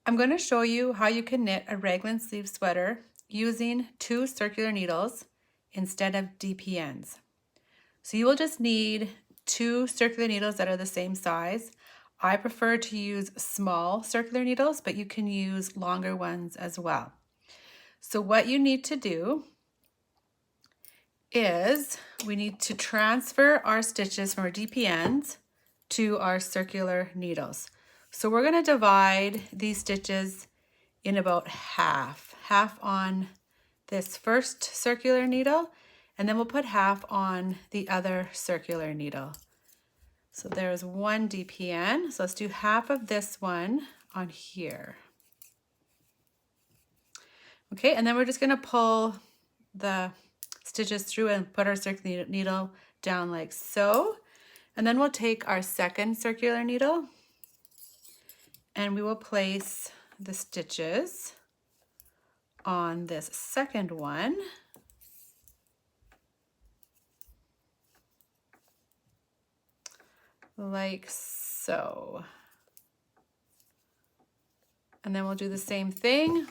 I'm going to show you how you can knit a raglan sleeve sweater using 2 circular needles instead of dpns. So you will just need 2 circular needles that are the same size. I prefer to use small circular needles, but you can use longer ones as well. So what you need to do is we need to transfer our stitches from our dpns to our circular needles. So we're going to divide these stitches in about half on this first circular needle, and then we'll put half on the other circular needle. So there's 1 dpn. So let's do half of this one on here. Okay, and then we're just going to pull the stitches through and put our circular needle down like so. And then we'll take our second circular needle and we will place the stitches on this second one. Like so. And then we'll do the same thing.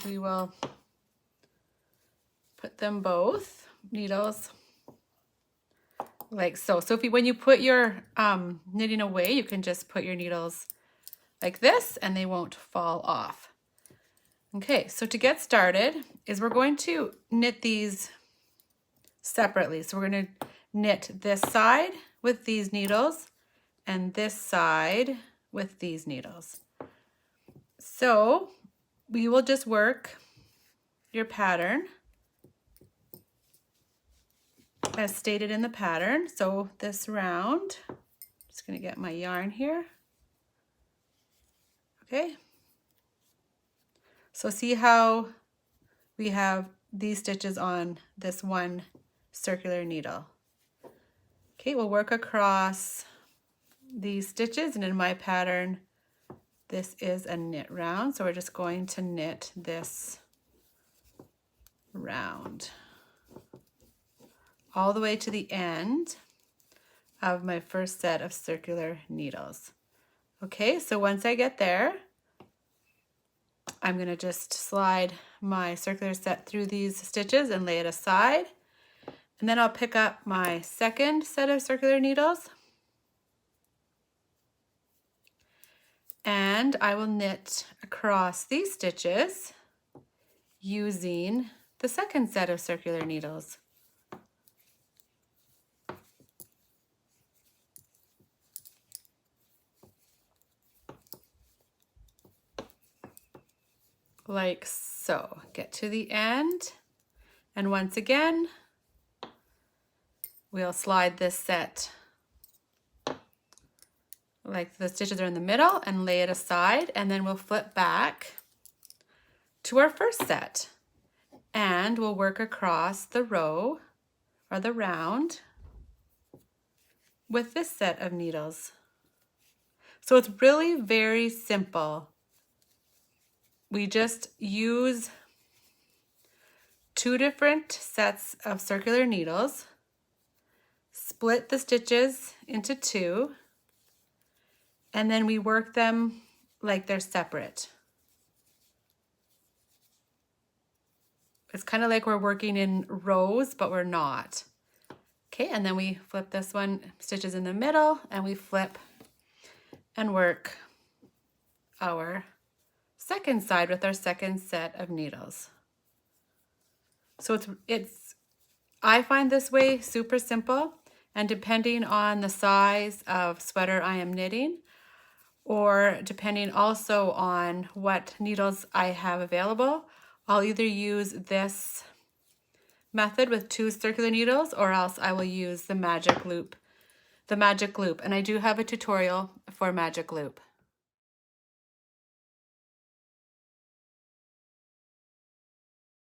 We will put them both needles like so. So when you put your knitting away, you can just put your needles like this and they won't fall off. Okay, so to get started is we're going to knit these separately. So we're going to knit this side with these needles and this side with these needles. So we will just work your pattern as stated in the pattern. So this round, just going to get my yarn here. Okay. So see how we have these stitches on this one circular needle. Okay, we'll work across these stitches, and in my pattern, this is a knit round. So we're just going to knit this round all the way to the end of my first set of circular needles. Okay, so once I get there, I'm going to just slide my circular set through these stitches and lay it aside. And then I'll pick up my second set of circular needles and I will knit across these stitches using the second set of circular needles. Like so. Get to the end, and once again we'll slide this set like the stitches are in the middle and lay it aside, and then we'll flip back to our first set and we'll work across the row or the round with this set of needles. So it's really very simple. We just use 2 different sets of circular needles, split the stitches into 2, and then we work them like they're separate. It's kind of like we're working in rows, but we're not. Okay, and then we flip this one, stitches in the middle, and we flip and work our second side with our second set of needles. So I find this way super simple, and depending on the size of sweater I am knitting, or depending also on what needles I have available, I'll either use this method with 2 circular needles, or else I will use the magic loop. And I do have a tutorial for magic loop.